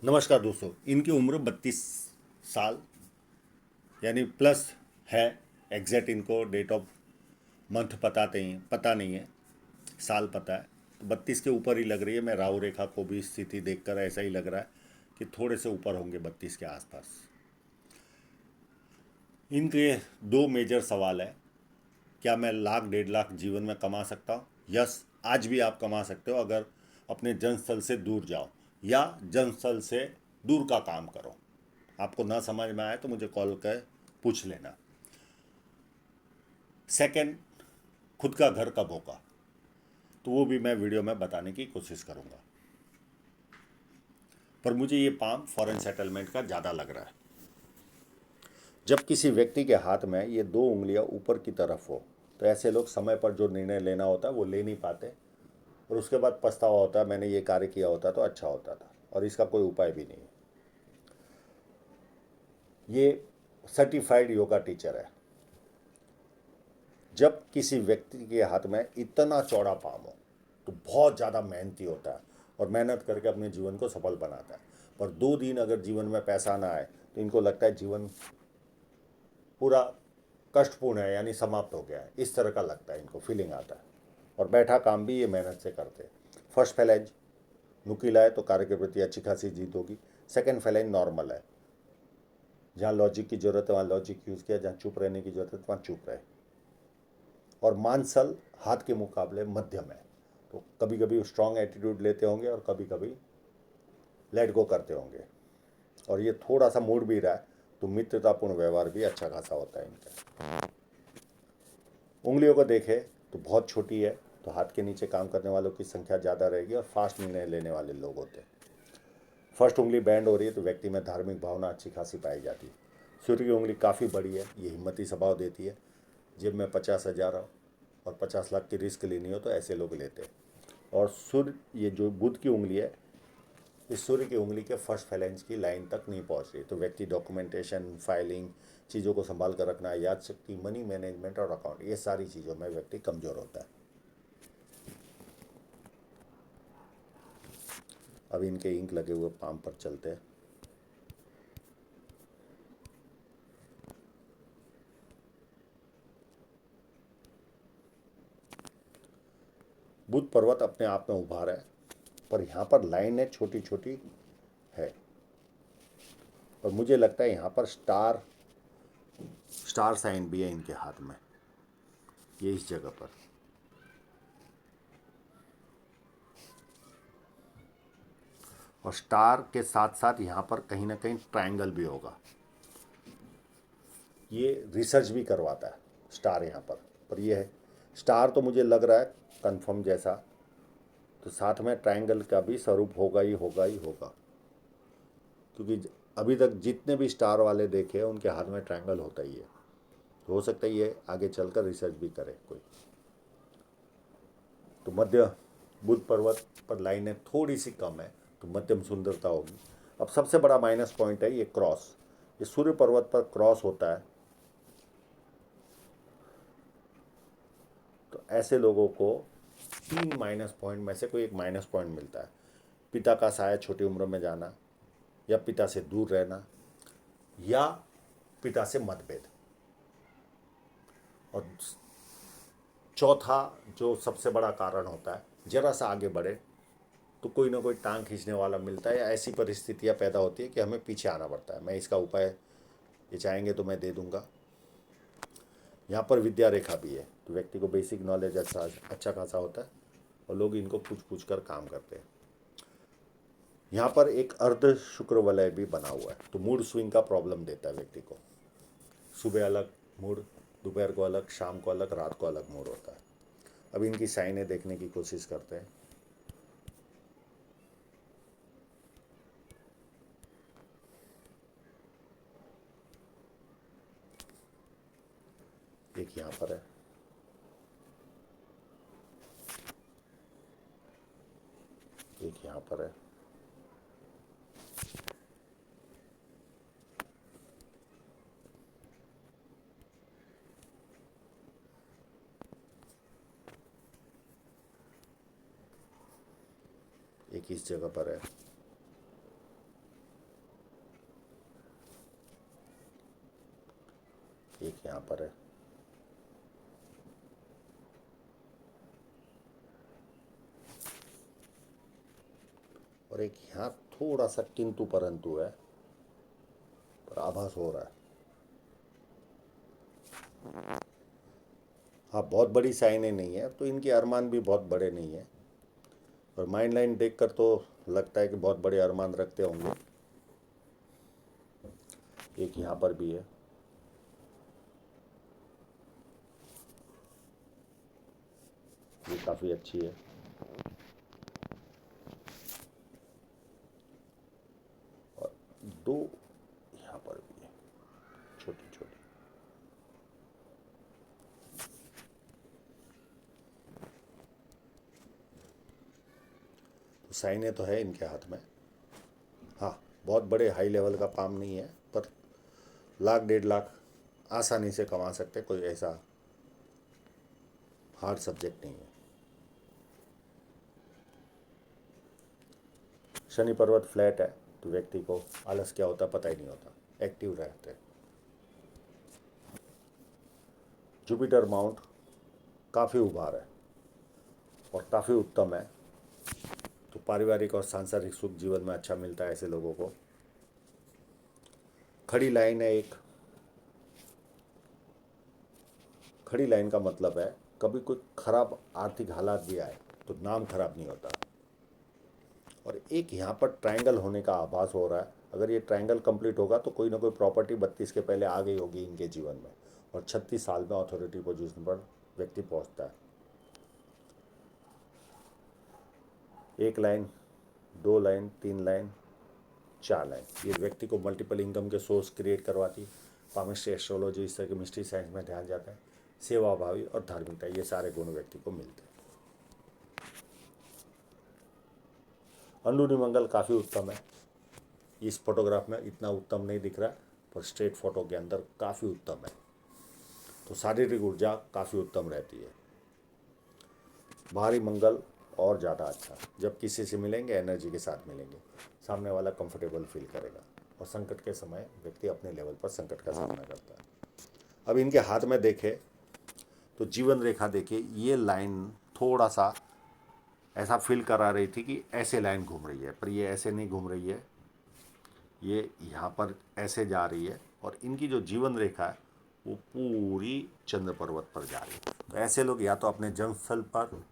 नमस्कार दोस्तों। इनकी उम्र 32 साल यानी प्लस है। एग्जैक्ट इनको डेट ऑफ मंथ पता नहीं है। साल पता है। तो 32 के ऊपर ही लग रही है। मैं राहु रेखा को भी स्थिति देखकर ऐसा ही लग रहा है कि थोड़े से ऊपर होंगे 32 के आसपास। इनके दो मेजर सवाल है। क्या मैं लाख 1.5 लाख जीवन में कमा सकता हूँ? यस, आज भी आप कमा सकते हो अगर अपने जन्मस्थल से दूर जाओ या जन्मस्थल से दूर का काम करो। आपको ना समझ में आए तो मुझे कॉल कर पूछ लेना। सेकंड, खुद का घर कब होगा, तो वो भी मैं वीडियो में बताने की कोशिश करूँगा। पर मुझे ये पाम फॉरेन सेटलमेंट का ज़्यादा लग रहा है। जब किसी व्यक्ति के हाथ में ये दो उंगलियां ऊपर की तरफ हो तो ऐसे लोग समय पर जो निर्णय लेना होता है वो ले नहीं पाते और उसके बाद पछतावा होता है, मैंने ये कार्य किया होता तो अच्छा होता था, और इसका कोई उपाय भी नहीं है। ये सर्टिफाइड योगा टीचर है। जब किसी व्यक्ति के हाथ में इतना चौड़ा पाम हो तो बहुत ज़्यादा मेहनती होता है और मेहनत करके अपने जीवन को सफल बनाता है। पर 2 दिन अगर जीवन में पैसा ना आए तो इनको लगता है जीवन पूरा कष्टपूर्ण है, यानी समाप्त हो गया है। इस तरह का लगता है, इनको फीलिंग आता है। और बैठा काम भी ये मेहनत से करते हैं। फर्स्ट फैलेंज नुकीला है तो कार्य के प्रति अच्छी खासी जीत होगी। सेकंड फैलेंज नॉर्मल है, जहाँ लॉजिक की जरूरत है वहाँ लॉजिक यूज़ किया, जहाँ चुप रहने की जरूरत है वहाँ चुप रहे। और मानसल हाथ के मुकाबले मध्यम है, तो कभी कभी स्ट्रांग एटीट्यूड लेते होंगे और कभी कभी लेट गो करते होंगे। और ये थोड़ा सा मूड भी रहा है तो मित्रतापूर्ण व्यवहार भी अच्छा खासा होता है इनका। उंगलियों को देखें तो बहुत छोटी है, तो हाथ के नीचे काम करने वालों की संख्या ज़्यादा रहेगी और फास्ट निर्णय लेने वाले लोग होते हैं। फर्स्ट उंगली बैंड हो रही है तो व्यक्ति में धार्मिक भावना अच्छी खासी पाई जाती है। सूर्य की उंगली काफ़ी बड़ी है, ये हिम्मती स्वभाव देती है। जेब में 50,000 हो और 50 लाख की रिस्क लेनी हो तो ऐसे लोग लेते हैं। और सूर्य, ये जो बुध की उंगली है, इस सूर्य की उंगली के फर्स्ट फैलेंज की लाइन तक नहीं पहुंच रही, तो व्यक्ति डॉक्यूमेंटेशन, फाइलिंग, चीज़ों को संभाल कर रखना, याद शक्ति, मनी मैनेजमेंट और अकाउंट, ये सारी चीज़ों में व्यक्ति कमज़ोर होता है। अब इनके इंक लगे हुए पाम पर चलते हैं। बुध पर्वत अपने आप में उभार है, पर यहाँ पर लाइनें छोटी छोटी है। और मुझे लगता है यहाँ पर स्टार स्टार साइन भी है इनके हाथ में, ये इस जगह पर। और स्टार के साथ साथ यहाँ पर कहीं ना कहीं ट्रायंगल भी होगा। ये रिसर्च भी करवाता है स्टार यहाँ पर ये है स्टार, तो मुझे लग रहा है कंफर्म जैसा। तो साथ में ट्रायंगल का भी स्वरूप होगा ही होगा ही होगा, क्योंकि अभी तक जितने भी स्टार वाले देखे हैं उनके हाथ में ट्रायंगल होता ही है। तो हो सकता है ये आगे चलकर रिसर्च भी करे कोई। तो मध्य बुध पर्वत पर लाइनें थोड़ी सी कम है तो मध्यम सुंदरता होगी। अब सबसे बड़ा माइनस पॉइंट है ये क्रॉस। ये सूर्य पर्वत पर क्रॉस होता है तो ऐसे लोगों को 3 माइनस पॉइंट में से कोई एक माइनस पॉइंट मिलता है। पिता का साया छोटी उम्र में जाना, या पिता से दूर रहना, या पिता से मतभेद। और चौथा जो सबसे बड़ा कारण होता है, जरा सा आगे बढ़े तो कोई ना कोई टांग खींचने वाला मिलता है, या ऐसी परिस्थितियां पैदा होती है कि हमें पीछे आना पड़ता है। मैं इसका उपाय ये चाहेंगे तो मैं दे दूंगा। यहाँ पर विद्या रेखा भी है, तो व्यक्ति को बेसिक नॉलेज अच्छा खासा होता है और लोग इनको पूछ पूछ कर काम करते हैं। यहाँ पर एक अर्ध शुक्र वलय भी बना हुआ है, तो मूड स्विंग का प्रॉब्लम देता है व्यक्ति को। सुबह अलग मूड, दोपहर को अलग, शाम को अलग, रात को अलग मूड होता है। अब इनकी साइनें देखने की कोशिश करते हैं। एक यहाँ पर है, एक यहाँ पर है, एक इस जगह पर है, एक यहाँ पर है, और एक यहाँ थोड़ा सा किंतु परंतु है, पर आभास हो रहा है। हाँ, बहुत बड़ी साइनें नहीं है, तो इनके अरमान भी बहुत बड़े नहीं है। और माइंड लाइन देखकर तो लगता है कि बहुत बड़े अरमान रखते होंगे। एक यहाँ पर भी है, ये काफ़ी अच्छी है। और दो यहाँ पर भी है, छोटी छोटी। तो साइनें तो है इनके हाथ में। हाँ, बहुत बड़े हाई लेवल का काम नहीं है, पर लाख 1.5 लाख आसानी से कमा सकते, कोई ऐसा हार्ड सब्जेक्ट नहीं है। शनि पर्वत फ्लैट है, तो व्यक्ति को आलस क्या होता पता ही नहीं होता, एक्टिव रहते हैं। जुपिटर माउंट काफ़ी उभार है और काफ़ी उत्तम है, तो पारिवारिक और सांसारिक सुख जीवन में अच्छा मिलता है ऐसे लोगों को। खड़ी लाइन है एक, खड़ी लाइन का मतलब है कभी कोई खराब आर्थिक हालात भी आए तो नाम खराब नहीं होता। और एक यहाँ पर ट्रायंगल होने का आभास हो रहा है, अगर ये ट्रायंगल कंप्लीट होगा तो कोई ना कोई प्रॉपर्टी 32 के पहले आ गई होगी इनके जीवन में, और 36 साल में अथॉरिटी पोजीशन पर व्यक्ति पहुंचता है। एक लाइन, 2 लाइन, 3 लाइन, 4 लाइन, ये व्यक्ति को मल्टीपल इनकम के सोर्स क्रिएट करवाती। पामिस्ट्री, एस्ट्रोलॉजी, इस तरह के मिस्ट्री साइंस में ध्यान जाता है। सेवा भावी और धार्मिकता, ये सारे गुण व्यक्ति को मिलते हैं। अंदरूनी मंगल काफ़ी उत्तम है, इस फोटोग्राफ में इतना उत्तम नहीं दिख रहा, पर स्ट्रेट फोटो के अंदर काफ़ी उत्तम है। तो शारीरिक ऊर्जा काफ़ी उत्तम रहती है। बाहरी मंगल और ज़्यादा अच्छा, जब किसी से मिलेंगे एनर्जी के साथ मिलेंगे, सामने वाला कंफर्टेबल फील करेगा, और संकट के समय व्यक्ति अपने लेवल पर संकट का सामना करता है। अब इनके हाथ में देखें तो जीवन रेखा देखिए, ये लाइन थोड़ा सा ऐसा फील करा रही थी कि ऐसे लाइन घूम रही है, पर ये ऐसे नहीं घूम रही है, ये यहाँ पर ऐसे जा रही है, और इनकी जो जीवन रेखा है वो पूरी चंद्र पर्वत पर जा रही है। तो ऐसे लोग या तो अपने जन्मस्थल पर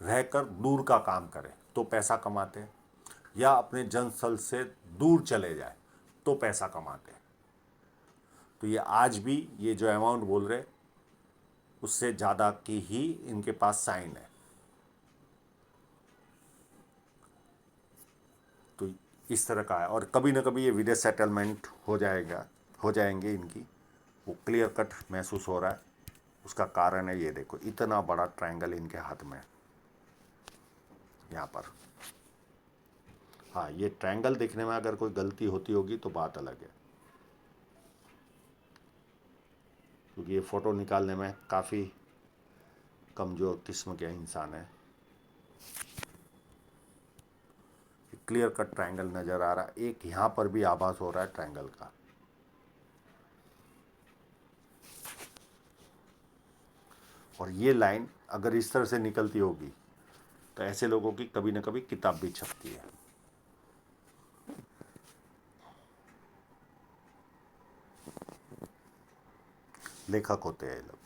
रहकर दूर का काम करें तो पैसा कमाते हैं, या अपने जन्मस्थल से दूर चले जाए तो पैसा कमाते हैं। तो ये आज भी ये जो अमाउंट बोल रहे उससे ज़्यादा की ही इनके पास साइन है। तो इस तरह का है, और कभी ना कभी ये विदेश सेटलमेंट हो जाएंगे इनकी, वो क्लियर कट महसूस हो रहा है। उसका कारण है, ये देखो इतना बड़ा ट्रायंगल इनके हाथ में है यहाँ पर। हाँ, ये ट्रायंगल देखने में अगर कोई गलती होती होगी तो बात अलग है, क्योंकि ये फ़ोटो निकालने में काफ़ी कमज़ोर किस्म के इंसान है। क्लियर कट ट्रायंगल नज़र आ रहा है, एक यहाँ पर भी आभास हो रहा है ट्रायंगल का। और ये लाइन अगर इस तरह से निकलती होगी तो ऐसे लोगों की कभी ना कभी किताब भी छपती है। लेखक होते हैं ये लोग।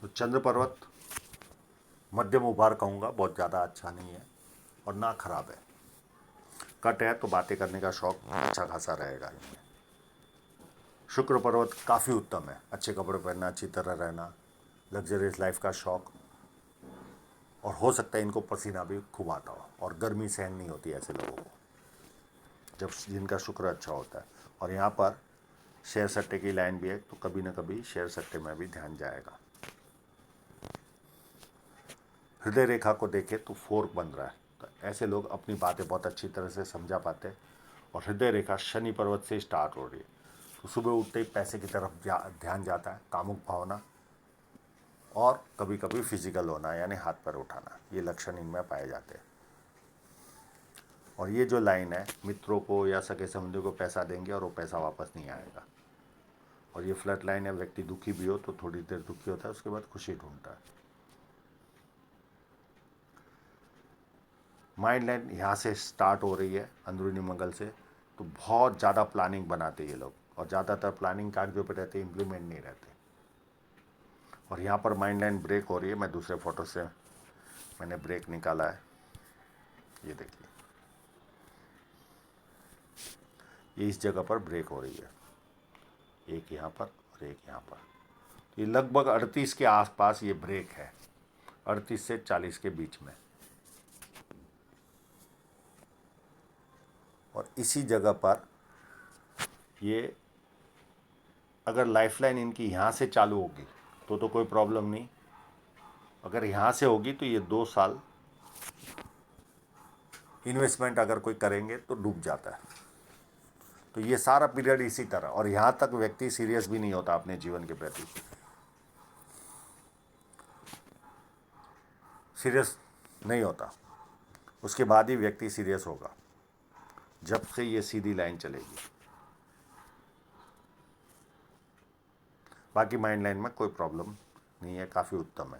तो चंद्र पर्वत मध्यम उभार कहूँगा, बहुत ज़्यादा अच्छा नहीं है और ना खराब है। कट है तो बातें करने का शौक अच्छा खासा रहेगा इनमें। शुक्र पर्वत काफ़ी उत्तम है, अच्छे कपड़े पहनना, अच्छी तरह रहना, लग्जरियस लाइफ का शौक, और हो सकता है इनको पसीना भी खूब आता हो, और गर्मी सहन नहीं होती ऐसे लोगों को जब जिनका शुक्र अच्छा होता है। और यहाँ पर शेयर सट्टे की लाइन भी है, तो कभी ना कभी शेयर सट्टे में भी ध्यान जाएगा। हृदय रेखा को देखें तो फोर्क बन रहा है, तो ऐसे लोग अपनी बातें बहुत अच्छी तरह से समझा पाते हैं। और हृदय रेखा शनि पर्वत से स्टार्ट हो रही है, तो सुबह उठते ही पैसे की तरफ ध्यान जाता है, कामुक भावना, और कभी कभी फिजिकल होना यानी हाथ पैर उठाना, ये लक्षण इनमें पाए जाते हैं। और ये जो लाइन है, मित्रों को या सगे संबंधियों को पैसा देंगे और वो पैसा वापस नहीं आएगा। और ये फ्लैट लाइन है, व्यक्ति दुखी भी हो तो थोड़ी देर दुखी होता है, उसके बाद खुशी ढूंढता है। माइंड लाइन यहाँ से स्टार्ट हो रही है अंदरूनी मंगल से, तो बहुत ज़्यादा प्लानिंग बनाते ये लोग, और ज़्यादातर प्लानिंग कागजों पे रहते, इम्प्लीमेंट नहीं रहते। और यहाँ पर माइंड लाइन ब्रेक हो रही है, मैं दूसरे फोटो से मैंने ब्रेक निकाला है, ये देखिए, ये इस जगह पर ब्रेक हो रही है, एक यहाँ पर और एक यहाँ पर। ये लगभग 38 के आसपास ये ब्रेक है, 38 से 40 के बीच में। और इसी जगह पर ये अगर लाइफलाइन इनकी यहाँ से चालू होगी तो कोई प्रॉब्लम नहीं, अगर यहाँ से होगी तो ये 2 साल इन्वेस्टमेंट अगर कोई करेंगे तो डूब जाता है। तो ये सारा पीरियड इसी तरह, और यहाँ तक व्यक्ति सीरियस भी नहीं होता अपने जीवन के प्रति, सीरियस नहीं होता, उसके बाद ही व्यक्ति सीरियस होगा जब से ये सीधी लाइन चलेगी। बाकी माइंड लाइन में कोई प्रॉब्लम नहीं है, काफ़ी उत्तम है।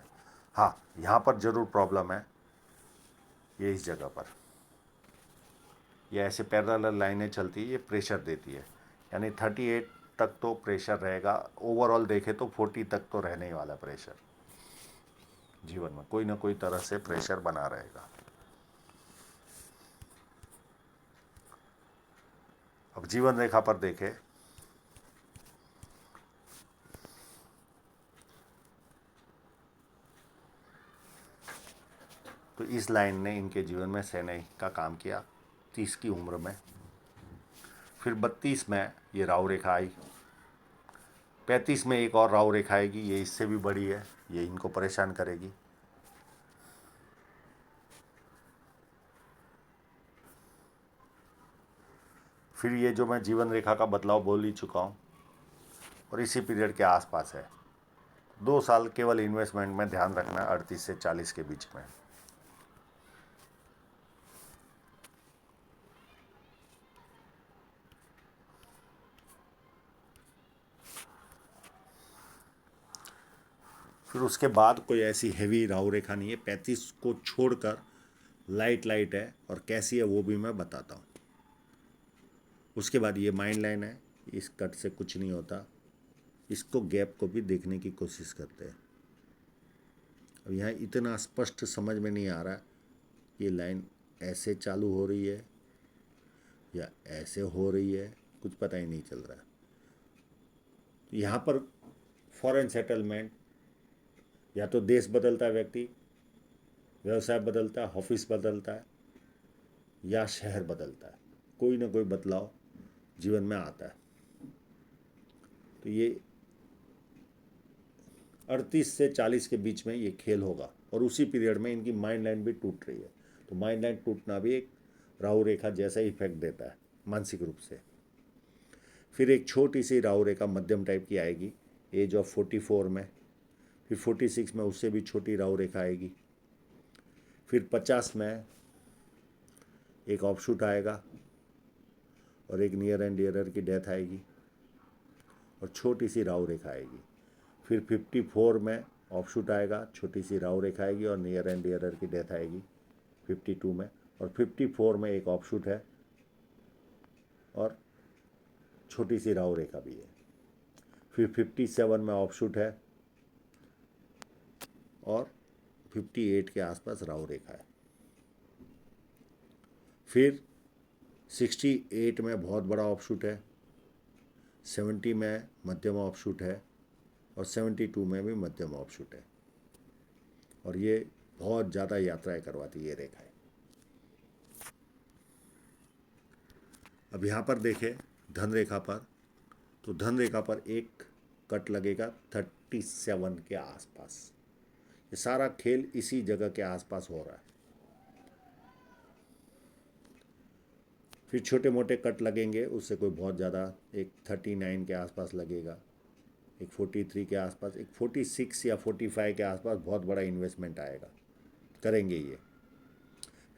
हाँ, यहाँ पर ज़रूर प्रॉब्लम है, ये इस जगह पर ये ऐसे पैरेलल लाइनें चलती है, ये प्रेशर देती है, यानी 38 तक तो प्रेशर रहेगा, ओवरऑल देखें तो 40 तक तो रहने ही वाला प्रेशर, जीवन में कोई ना कोई तरह से प्रेशर बना रहेगा। अब जीवन रेखा पर देखें तो इस लाइन ने इनके जीवन में सैनिक का काम किया 30 की उम्र में, फिर 32 में ये राहु रेखा आई, 35 में एक और राहु रेखा आएगी, ये इससे भी बड़ी है, ये इनको परेशान करेगी। फिर ये जो मैं जीवन रेखा का बदलाव बोल ही चुका हूँ, और इसी पीरियड के आसपास है 2 साल केवल इन्वेस्टमेंट में ध्यान रखना, 38 से 40 के बीच में। फिर उसके बाद कोई ऐसी हैवी राहु रेखा नहीं है, 35 को छोड़कर लाइट लाइट है, और कैसी है वो भी मैं बताता हूँ। उसके बाद ये माइंड लाइन है, इस कट से कुछ नहीं होता, इसको गैप को भी देखने की कोशिश करते हैं। अब यहाँ इतना स्पष्ट समझ में नहीं आ रहा ये लाइन ऐसे चालू हो रही है या ऐसे हो रही है, कुछ पता ही नहीं चल रहा। यहाँ पर फॉरेन सेटलमेंट, या तो देश बदलता है व्यक्ति, व्यवसाय बदलता है, ऑफिस बदलता है, या शहर बदलता है, कोई ना कोई बदलाव जीवन में आता है। तो ये 38 से 40 के बीच में ये खेल होगा, और उसी पीरियड में इनकी माइंड लाइन भी टूट रही है। तो माइंड लाइन टूटना भी एक राहु रेखा जैसा इफेक्ट देता है मानसिक रूप से। फिर एक छोटी सी राहु रेखा मध्यम टाइप की आएगी एज ऑफ 44 में, फिर 46 में उससे भी छोटी राहु रेखा आएगी, फिर 50 में एक ऑफशूट आएगा और एक नियर एंड डियरर की डेथ आएगी और छोटी सी राहु रेखा आएगी। फिर 54 में ऑफशूट आएगा, छोटी सी राहु रेखा आएगी और नियर एंड डियरर की डेथ आएगी 52 में, और 54 में एक ऑफशूट है और छोटी सी राहु रेखा भी है। फिर 57 में ऑफशूट है और 58 के आसपास राहु रेखा है। फिर 68 में बहुत बड़ा ऑफशूट है, 70 में मध्यम ऑफशूट है और 72 में भी मध्यम ऑफशूट है, और ये बहुत ज़्यादा यात्राएं करवाती है ये रेखाएं। अब यहाँ पर देखें धन रेखा पर, तो धन रेखा पर एक कट लगेगा 37 के आसपास। ये सारा खेल इसी जगह के आसपास हो रहा है। फिर छोटे मोटे कट लगेंगे, उससे कोई बहुत ज़्यादा, एक 39 के आसपास लगेगा, एक 43 के आसपास, एक 46 या 45 के आसपास बहुत बड़ा इन्वेस्टमेंट आएगा, करेंगे ये।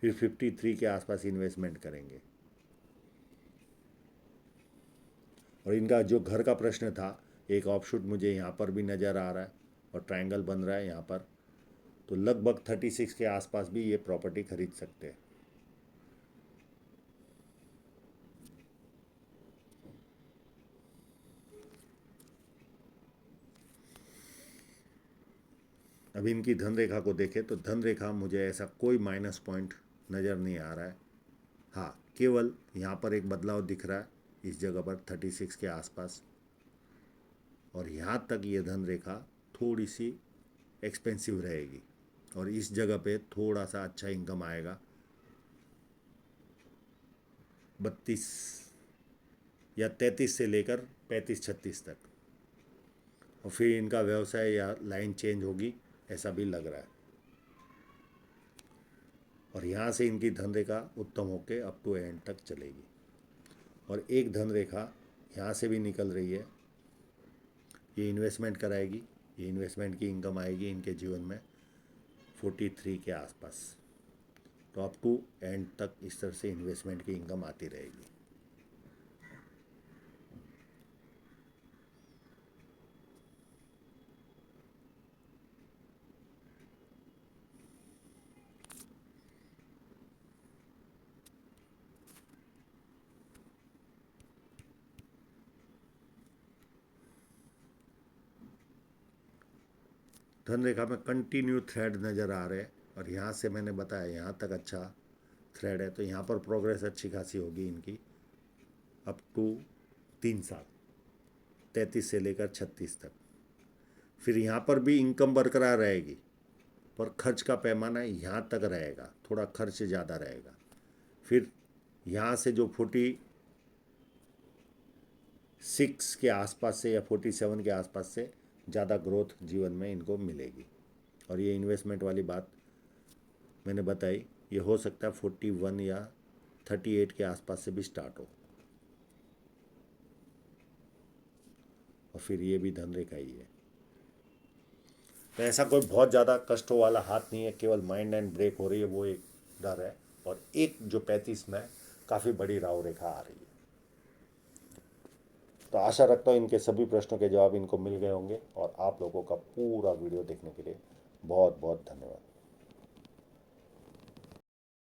फिर 53 के आसपास इन्वेस्टमेंट करेंगे। और इनका जो घर का प्रश्न था, एक ऑफशूट मुझे यहाँ पर भी नज़र आ रहा है और ट्रायंगल बन रहा है यहाँ पर, तो लगभग 36 के आसपास भी ये प्रॉपर्टी खरीद सकते हैं। अभी इनकी धन रेखा को देखें तो धन रेखा मुझे ऐसा कोई माइनस पॉइंट नज़र नहीं आ रहा है। हाँ, केवल यहाँ पर एक बदलाव दिख रहा है इस जगह पर 36 के आसपास, और यहाँ तक ये धन रेखा थोड़ी सी एक्सपेंसिव रहेगी और इस जगह पे थोड़ा सा अच्छा इनकम आएगा 32 या 33 से लेकर 35-36 तक, और फिर इनका व्यवसाय या लाइन चेंज होगी ऐसा भी लग रहा है। और यहाँ से इनकी धन रेखा उत्तम होकर अप टू एंड तक चलेगी। और एक धन रेखा यहाँ से भी निकल रही है, ये इन्वेस्टमेंट कराएगी, ये इन्वेस्टमेंट की इनकम आएगी इनके जीवन में 43 के आसपास। तो अप टू एंड तक इस तरह से इन्वेस्टमेंट की इनकम आती रहेगी। धन रेखा में कंटिन्यू थ्रेड नज़र आ रहे हैं, और यहाँ से मैंने बताया यहाँ तक अच्छा थ्रेड है, तो यहाँ पर प्रोग्रेस अच्छी खासी होगी इनकी अप टू 3 साल, 33 से लेकर 36 तक। फिर यहाँ पर भी इनकम बरकरार रहेगी, पर खर्च का पैमाना यहाँ तक रहेगा, थोड़ा खर्च ज़्यादा रहेगा। फिर यहाँ से जो 46 के आसपास से या 47 के आसपास से ज़्यादा ग्रोथ जीवन में इनको मिलेगी। और ये इन्वेस्टमेंट वाली बात मैंने बताई, ये हो सकता है 41 या 38 के आसपास से भी स्टार्ट हो, और फिर ये भी धन रेखा ही है। तो ऐसा कोई बहुत ज़्यादा कष्टों वाला हाथ नहीं है, केवल माइंड एंड ब्रेक हो रही है वो एक डर है, और एक जो 35 में काफ़ी बड़ी राहु रेखा आ रही है। तो आशा रखता हूँ इनके सभी प्रश्नों के जवाब इनको मिल गए होंगे, और आप लोगों का पूरा वीडियो देखने के लिए बहुत बहुत धन्यवाद।